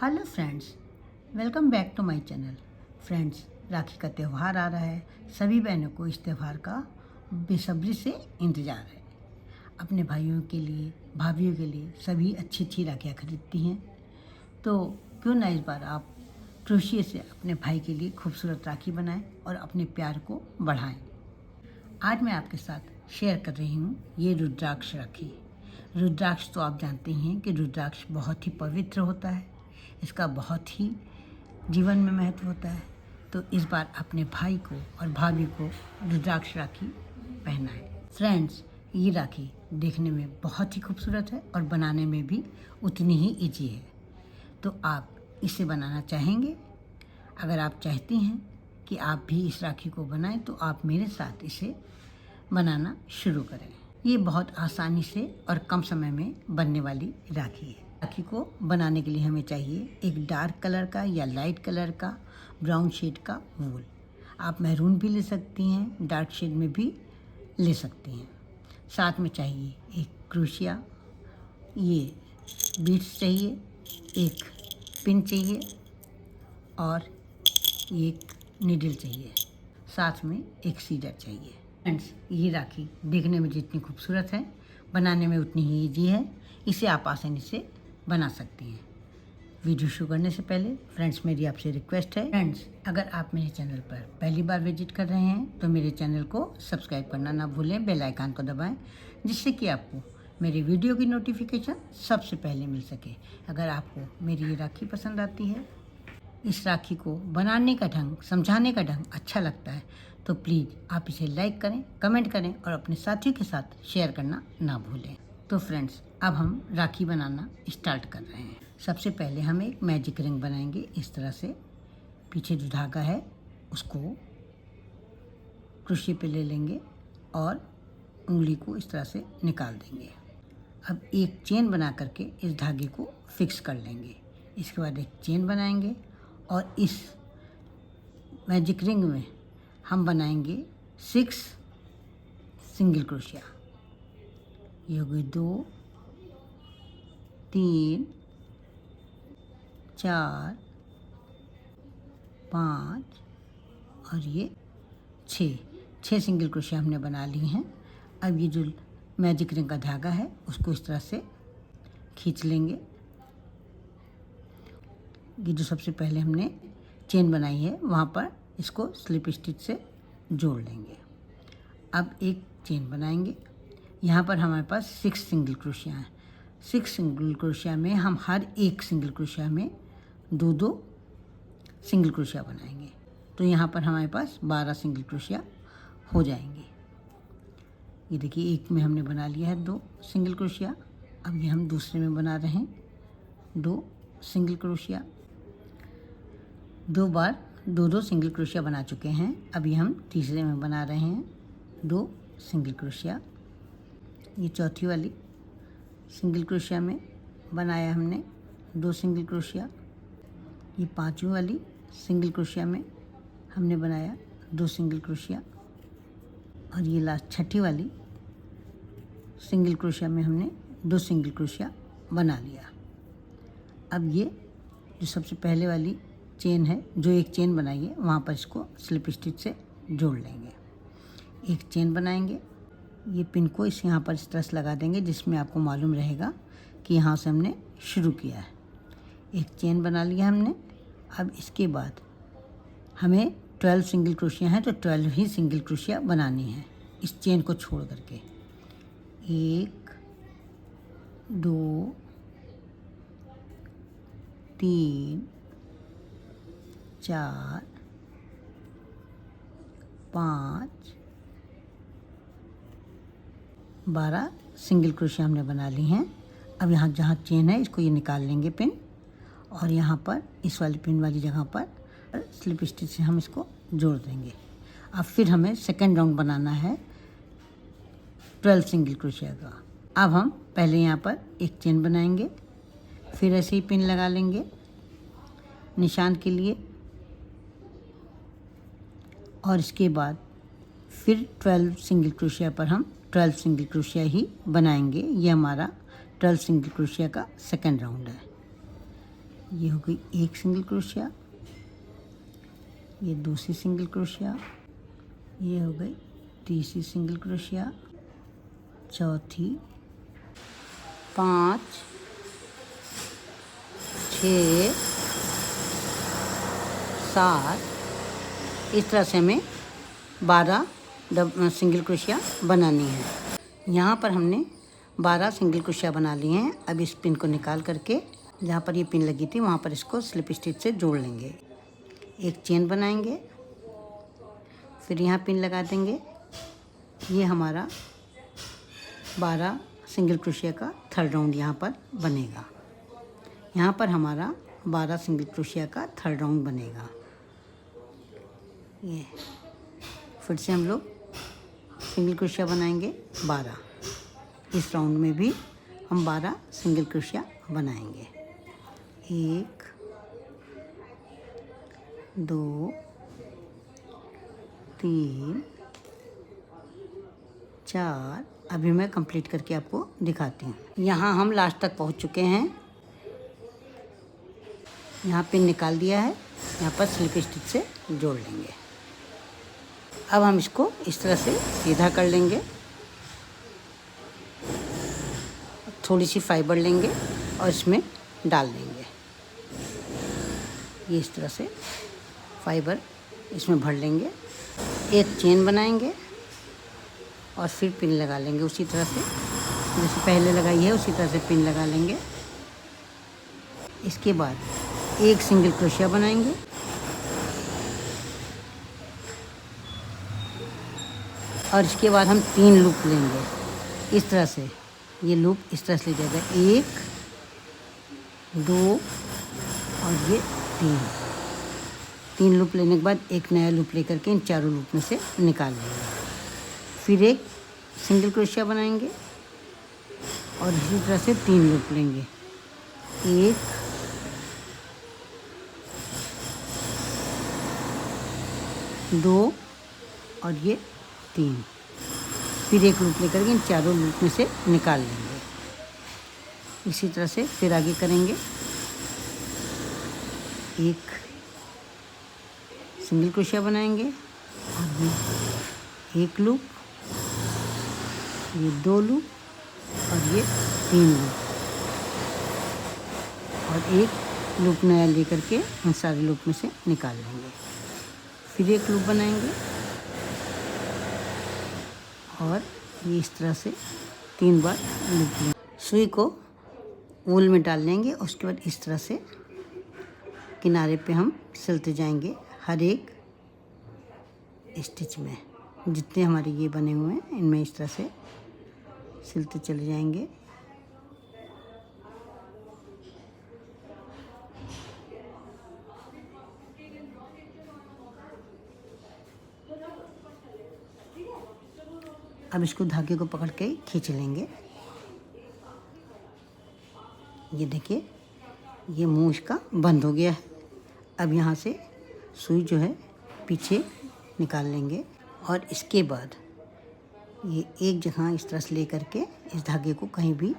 Hello friends, welcome back to my channel. Friends, Rakhi का त्यौहार आ रहा है। सभी बहनों को इस त्यौहार का बेसब्री से इंतज़ार है। अपने भाइयों के लिए, भाभीयों के लिए सभी अच्छी अच्छी राखियाँ खरीदती हैं, तो क्यों ना इस बार आप क्रोशिया से अपने भाई के लिए खूबसूरत राखी बनाएं और अपने प्यार को बढ़ाएं। आज मैं आपके साथ शेयर कर रही हूँ ये रुद्राक्ष राखी। रुद्राक्ष तो आप जानते हैं कि रुद्राक्ष बहुत ही पवित्र होता है, इसका बहुत ही जीवन में महत्व होता है। तो इस बार अपने भाई को और भाभी को रुद्राक्ष राखी पहनाएं। फ्रेंड्स, ये राखी देखने में बहुत ही खूबसूरत है और बनाने में भी उतनी ही ईजी है। तो आप इसे बनाना चाहेंगे? अगर आप चाहती हैं कि आप भी इस राखी को बनाएं तो आप मेरे साथ इसे बनाना शुरू करें। ये बहुत आसानी से और कम समय में बनने वाली राखी है। राखी को बनाने के लिए हमें चाहिए एक डार्क कलर का या लाइट कलर का ब्राउन शेड का वूल। आप मैरून भी ले सकती हैं, डार्क शेड में भी ले सकती हैं। साथ में चाहिए एक क्रोशिया, ये बीड्स चाहिए, एक पिन चाहिए और एक नीडल चाहिए। साथ में एक सीजर चाहिए। फ्रेंड्स, ये राखी देखने में जितनी खूबसूरत है, बनाने में उतनी ही ईजी है। इसे आप आसानी से बना सकती हैं। वीडियो शुरू करने से पहले फ्रेंड्स, मेरी आपसे रिक्वेस्ट है, फ्रेंड्स अगर आप मेरे चैनल पर पहली बार विजिट कर रहे हैं तो मेरे चैनल को सब्सक्राइब करना ना भूलें, बेल आइकन को दबाएं, जिससे कि आपको मेरी वीडियो की नोटिफिकेशन सबसे पहले मिल सके। अगर आपको मेरी ये राखी पसंद आती है, इस राखी को बनाने का ढंग, समझाने का ढंग अच्छा लगता है, तो प्लीज़ आप इसे लाइक करें, कमेंट करें और अपने साथियों के साथ शेयर करना ना भूलें। तो फ्रेंड्स, अब हम राखी बनाना स्टार्ट कर रहे हैं। सबसे पहले हम एक मैजिक रिंग बनाएंगे। इस तरह से पीछे जो धागा है उसको क्रोशिया पे ले लेंगे और उंगली को इस तरह से निकाल देंगे। अब एक चेन बना करके इस धागे को फिक्स कर लेंगे। इसके बाद एक चेन बनाएंगे और इस मैजिक रिंग में हम बनाएंगे 6 सिंगल क्रोशिया। ये हो गई 2, 3, 4, 5 और ये 6 सिंगल क्रोशिया हमने बना ली हैं। अब ये जो मैजिक रिंग का धागा है उसको इस तरह से खींच लेंगे। ये जो सबसे पहले हमने चेन बनाई है वहाँ पर इसको स्लिप स्टिच से जोड़ लेंगे। अब एक चेन बनाएंगे। यहाँ पर हमारे पास 6 सिंगल क्रोशिया हैं। 6 सिंगल क्रोशिया में हम हर एक सिंगल क्रोशिया में 2 सिंगल क्रोशिया बनाएंगे। तो यहाँ पर हमारे पास 12 सिंगल क्रोशिया हो जाएंगे। ये देखिए, एक में हमने बना लिया है 2 सिंगल क्रोशिया। अब ये हम दूसरे में बना रहे हैं 2 सिंगल क्रोशिया। 2 बार 2 सिंगल क्रोशिया बना चुके हैं। अभी हम तीसरे में बना रहे हैं 2 सिंगल क्रोशिया। ये चौथी वाली सिंगल क्रोशिया में बनाया हमने 2 सिंगल क्रोशिया। ये 5वीं वाली सिंगल क्रोशिया में हमने बनाया 2 सिंगल क्रोशिया। और ये लास्ट 6ठी वाली सिंगल क्रोशिया में हमने 2 सिंगल क्रोशिया बना लिया। अब ये जो सबसे पहले वाली चेन है, जो एक चेन बनाई है वहाँ पर इसको स्लिप स्टिच से जोड़ लेंगे। एक चेन बनाएंगे। ये पिन को यहाँ पर इस तरह से लगा देंगे जिसमें आपको मालूम रहेगा कि यहाँ से हमने शुरू किया है। एक चेन बना लिया हमने। अब इसके बाद हमें 12 सिंगल क्रोशिया हैं तो 12 ही सिंगल क्रोशिया बनानी है इस चेन को छोड़ करके। 1, 2, 3, 4, 5, 12 सिंगल क्रोशिया हमने बना ली हैं। अब यहाँ जहाँ चेन है इसको ये निकाल लेंगे पिन, और यहाँ पर इस वाली पिन वाली जगह पर स्लिप स्टिच से हम इसको जोड़ देंगे। अब फिर हमें सेकंड राउंड बनाना है 12 सिंगल क्रोशिया का। अब हम पहले यहाँ पर एक चेन बनाएंगे, फिर ऐसे ही पिन लगा लेंगे निशान के लिए, और इसके बाद फिर 12 सिंगल क्रोशिया पर हम 12 सिंगल क्रोशिया ही बनाएंगे। ये हमारा 12 सिंगल क्रोशिया का सेकंड राउंड है। ये हो गई एक सिंगल क्रोशिया, ये दूसरी सिंगल क्रोशिया, ये हो गई तीसरी सिंगल क्रोशिया, चौथी, 5, 6, 7, इस तरह से हमें 12 सिंगल क्रोशिया बनानी है। यहाँ पर हमने 12 सिंगल क्रोशिया बना लिए हैं। अब इस पिन को निकाल करके जहाँ पर ये पिन लगी थी वहाँ पर इसको स्लिप स्टिच से जोड़ लेंगे। एक चेन बनाएंगे, फिर यहाँ पिन लगा देंगे। ये हमारा 12 सिंगल क्रोशिया का थर्ड राउंड यहाँ पर बनेगा। यहाँ पर हमारा 12 सिंगल क्रोशिया का थर्ड राउंड बनेगा। ये फिर से हम लोग सिंगल क्रोशिया बनाएंगे 12। इस राउंड में भी हम 12 सिंगल क्रोशिया बनाएंगे। 1, 2, 3, 4। अभी मैं कंप्लीट करके आपको दिखाती हूँ। यहाँ हम लास्ट तक पहुँच चुके हैं। यहाँ पिन निकाल दिया है, यहाँ पर स्लिप स्टिच से जोड़ लेंगे। अब हम इसको इस तरह से सीधा कर लेंगे। थोड़ी सी फाइबर लेंगे और इसमें डाल देंगे। ये इस तरह से फाइबर इसमें भर लेंगे। एक चेन बनाएंगे और फिर पिन लगा लेंगे उसी तरह से जैसे पहले लगाई है, उसी तरह से पिन लगा लेंगे। इसके बाद एक सिंगल क्रोशिया बनाएंगे और इसके बाद हम 3 लूप लेंगे। इस तरह से ये लूप इस तरह से ले जाएगा, 1, 2 और ये 3 लूप लेने के बाद एक नया लूप लेकर के इन चारों लूप में से निकाल लेंगे। फिर एक सिंगल क्रोशिया बनाएंगे और इसी तरह से 3 लूप लेंगे, 1, 2 और ये 3। फिर एक लूप लेकर के इन चारों लूप में से निकाल लेंगे। इसी तरह से फिर आगे करेंगे। एक सिंगल क्रोशिया बनाएंगे और ये एक लूप, ये 2 लूप और ये 3 लूप और एक लूप नया लेकर के इन सारे लूप में से निकाल लेंगे। फिर एक लूप बनाएंगे और ये इस तरह से 3 बार लूप लेंगे। सुई को वूल में डाल लेंगे। उसके बाद इस तरह से किनारे पे हम सिलते जाएंगे हर एक स्टिच में। जितने हमारे ये बने हुए हैं इनमें इस तरह से सिलते चले जाएंगे। अब इसको धागे को पकड़ के खींच लेंगे। ये देखिए, ये मुंह इसका बंद हो गया है। अब यहाँ से सुई जो है पीछे निकाल लेंगे और इसके बाद ये एक जगह इस तरह से ले करके इस धागे को कहीं भी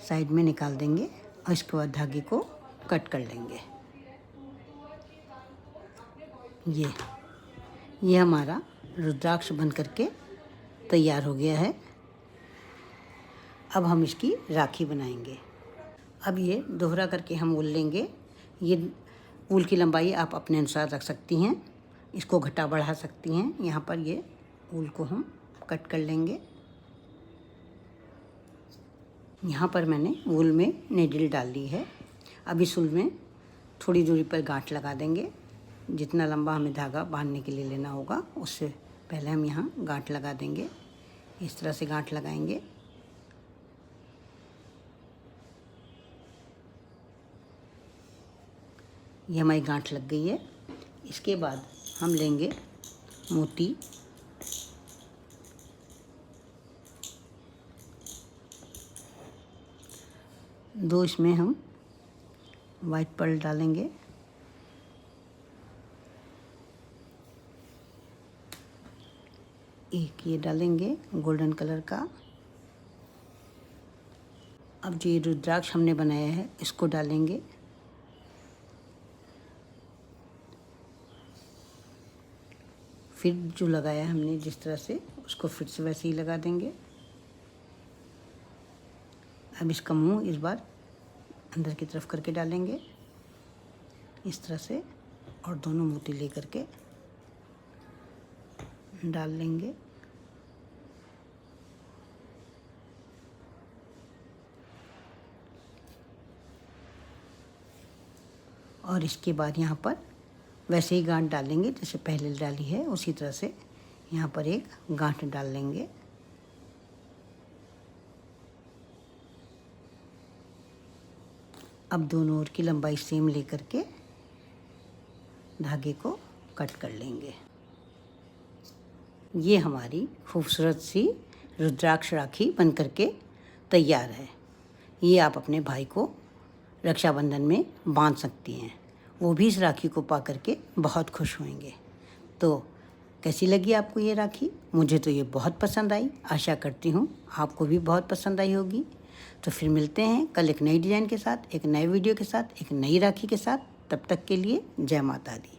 साइड में निकाल देंगे और इसके बाद धागे को कट कर लेंगे। ये हमारा रुद्राक्ष बन करके तैयार हो गया है। अब हम इसकी राखी बनाएंगे। अब ये दोहरा करके हम ऊल लेंगे। ये ऊल की लंबाई आप अपने अनुसार रख सकती हैं, इसको घटा बढ़ा सकती हैं। यहाँ पर ये ऊल को हम कट कर लेंगे। यहाँ पर मैंने ऊल में नीडल डाल ली है। अब इस ऊल में थोड़ी दूरी पर गांठ लगा देंगे। जितना लंबा हमें धागा बांधने के लिए लेना होगा उससे पहले हम यहाँ गांठ लगा देंगे। इस तरह से गांठ लगाएंगे। ये हमारी गांठ लग गई है। इसके बाद हम लेंगे मोती। दो इसमें हम वाइट पर्ल डालेंगे। एक ये डालेंगे गोल्डन कलर का। अब जो ये रुद्राक्ष हमने बनाया है इसको डालेंगे फिर जो लगाया हमने जिस तरह से, उसको फिर से वैसे ही लगा देंगे। अब इसका मुंह इस बार अंदर की तरफ करके डालेंगे इस तरह से, और दोनों मोती ले करके डाल लेंगे। और इसके बाद यहाँ पर वैसे ही गांठ डालेंगे जैसे पहले डाली है, उसी तरह से यहाँ पर एक गांठ डाल लेंगे। अब दोनों ओर की लंबाई सेम लेकर के धागे को कट कर लेंगे। ये हमारी खूबसूरत सी रुद्राक्ष राखी बन करके तैयार है। ये आप अपने भाई को रक्षाबंधन में बांध सकती हैं, वो भी इस राखी को पा करके बहुत खुश होंगे। तो कैसी लगी आपको ये राखी? मुझे तो ये बहुत पसंद आई, आशा करती हूँ आपको भी बहुत पसंद आई होगी। तो फिर मिलते हैं कल एक नई डिज़ाइन के साथ, एक नए वीडियो के साथ, एक नई राखी के साथ। तब तक के लिए जय माता दी।